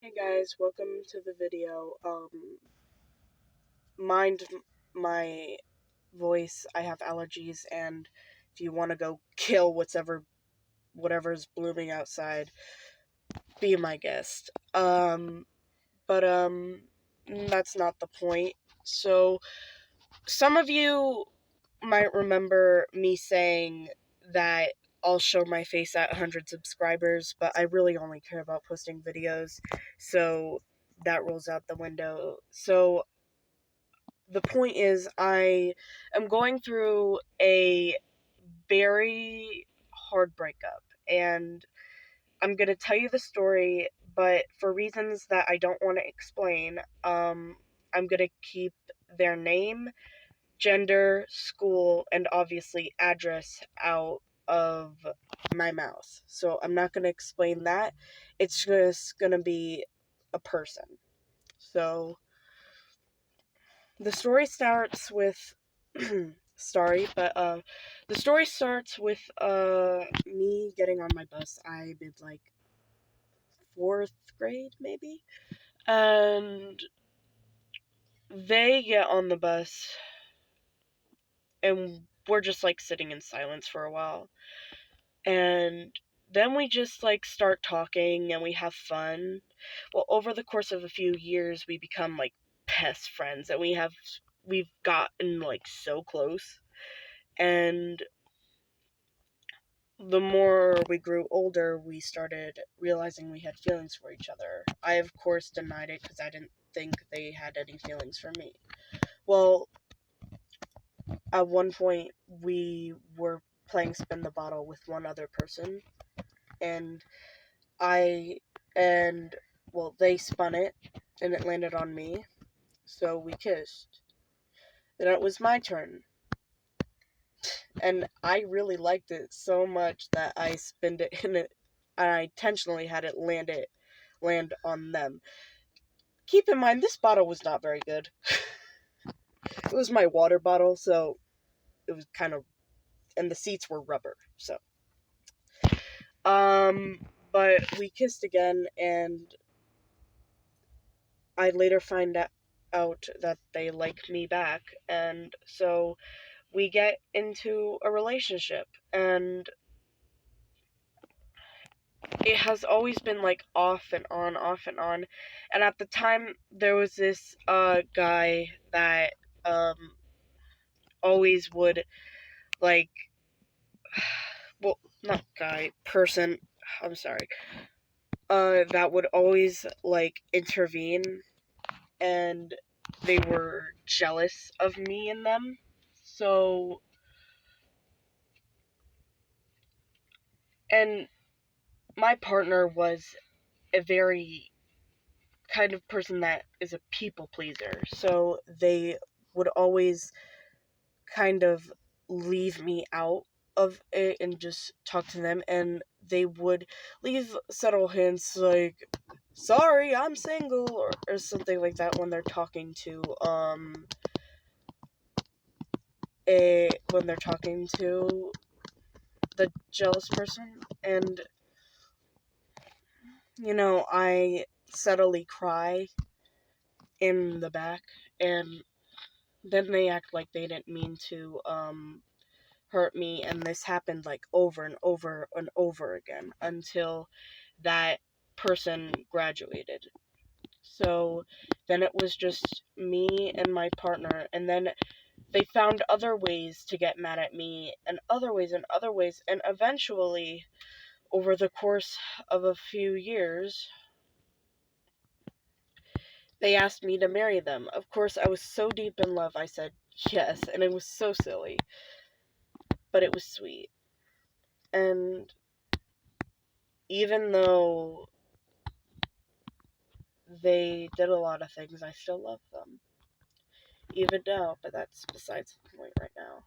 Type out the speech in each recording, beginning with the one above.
Hey guys, welcome to the video. Mind my voice, I have allergies, and if you want to go kill whatever's blooming outside, be my guest. But that's not the point. So, some of you might remember me saying that I'll show my face at 100 subscribers, but I really only care about posting videos, so that rolls out the window. So the point is, I am going through a very hard breakup, and I'm gonna tell you the story, but for reasons that I don't want to explain, I'm gonna keep their name, gender, school, and obviously address out of my mouth. So I'm not going to explain that. It's just going to be a person. So the story starts with the story starts with me getting on my bus. I'm in like 4th grade maybe. And they get on the bus and we're just like sitting in silence for a while. And then we just like start talking and we have fun. Well, over the course of a few years, we become like best friends, and we've gotten like so close. And the more we grew older, we started realizing we had feelings for each other. I, of course, denied it because I didn't think they had any feelings for me. Well, at one point, we were playing spin the bottle with one other person, and I and well, they spun it and it landed on me, so we kissed. Then it was my turn, and I really liked it so much that I spinned it in it, and I intentionally had it land on them. Keep in mind, this bottle was not very good. It was my water bottle, so it was kind of, and the seats were rubber, so. But we kissed again, and I later find out that they like me back, and so we get into a relationship, and it has always been like off and on, off and on. And at the time, there was this guy that always would like, well, not guy, person, I'm sorry, that would always like intervene, and they were jealous of me and them. So, and my partner was a very kind of person that is a people pleaser. So they would always kind of leave me out of it and just talk to them, and they would leave subtle hints like, sorry, I'm single, or something like that when they're talking to the jealous person. And I subtly cry in the back, and then they act like they didn't mean to hurt me, and this happened like over and over and over again until that person graduated. So then it was just me and my partner, and then they found other ways to get mad at me, and other ways and other ways, and eventually, over the course of a few years, they asked me to marry them. Of course, I was so deep in love, I said yes, and it was so silly, but it was sweet. And even though they did a lot of things, I still love them. Even now, but that's besides the point right now.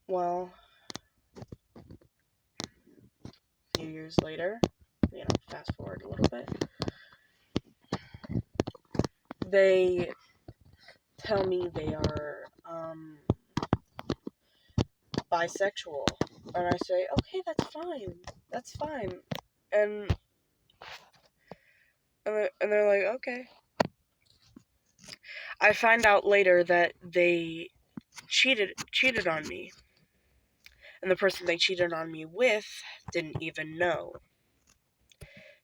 Well, a few years later, fast forward a little bit, they tell me they are bisexual. And I say, okay, that's fine. That's fine. And they're like, okay. I find out later that they cheated on me. And the person they cheated on me with didn't even know.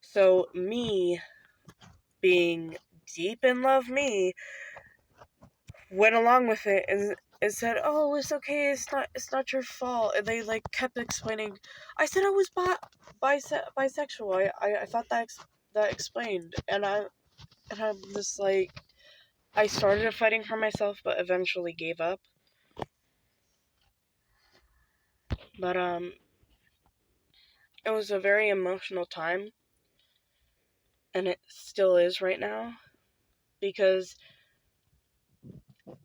So me, being deep in love me, went along with it and said, "Oh, it's okay. It's not your fault." And they like kept explaining. I said I was bisexual. I thought that explained. And I'm just like, I started fighting for myself, but eventually gave up. But it was a very emotional time, and it still is right now, because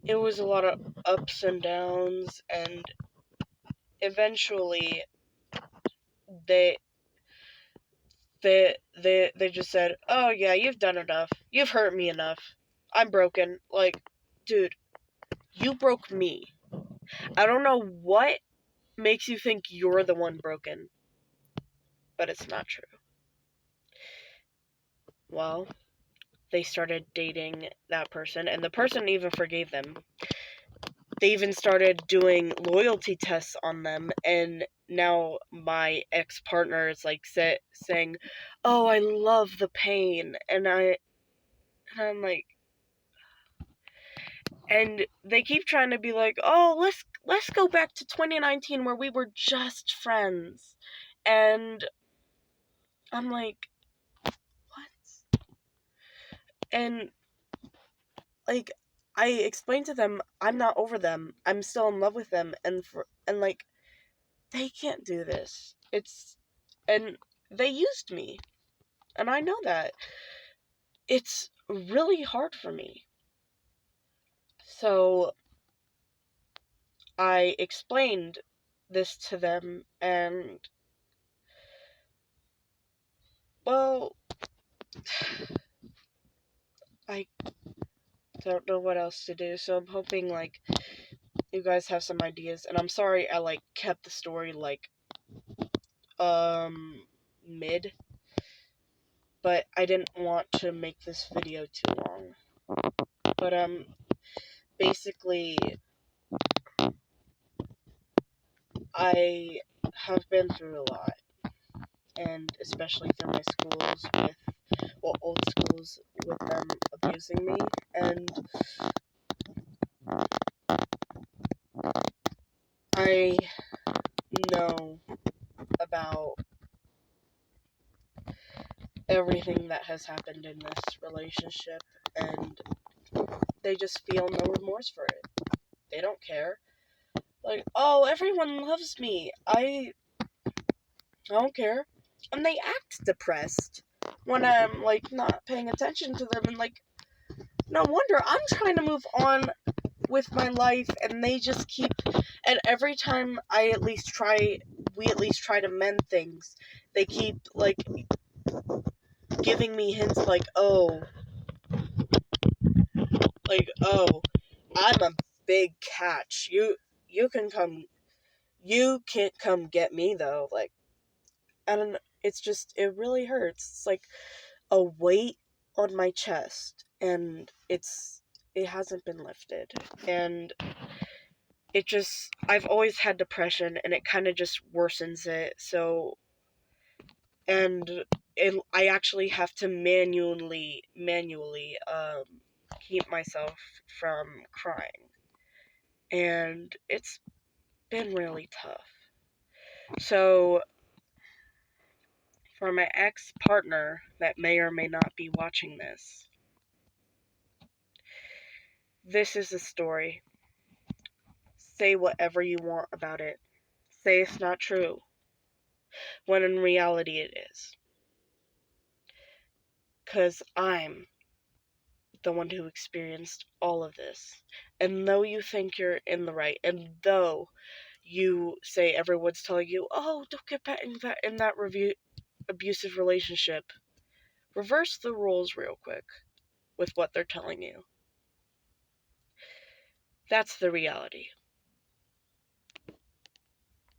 it was a lot of ups and downs, and eventually they they just said, "Oh yeah, you've done enough. You've hurt me enough. I'm broken." Like, dude, you broke me. I don't know what makes you think you're the one broken, but it's not true. Well, they started dating that person, and the person even forgave them. They even started doing loyalty tests on them, and now my ex-partner is like saying, "Oh, I love the pain," and I'm like, and they keep trying to be like, "Oh, let's go back to 2019 where we were just friends," and I'm like, what? And like, I explained to them I'm not over them. I'm still in love with them, and like, they can't do this. And they used me, and I know that. It's really hard for me. So I explained this to them, and well, I don't know what else to do. So I'm hoping like you guys have some ideas, and I'm sorry I like kept the story like mid, but I didn't want to make this video too long. But basically I have been through a lot, and especially through my schools old schools with them abusing me, and I know about everything that has happened in this relationship, and they just feel no remorse for it. They don't care. Like, oh, everyone loves me. I don't care. And they act depressed when I'm like not paying attention to them, and like, no wonder I'm trying to move on with my life, and they just keep, and every time we at least try to mend things, they keep like giving me hints like, oh, I'm a big catch. You can come, you can't come get me though. Like, and it really hurts. It's like a weight on my chest, and it hasn't been lifted. And I've always had depression, and it kind of just worsens it. So, and I actually have to manually keep myself from crying, and it's been really tough. So, for my ex-partner that may or may not be watching this is the story. Say whatever you want about it. Say it's not true, when in reality it is. 'Cause I'm the one who experienced all of this. And though you think you're in the right, and though you say everyone's telling you, "Oh, don't get back in that abusive relationship," reverse the roles real quick with what they're telling you. That's the reality.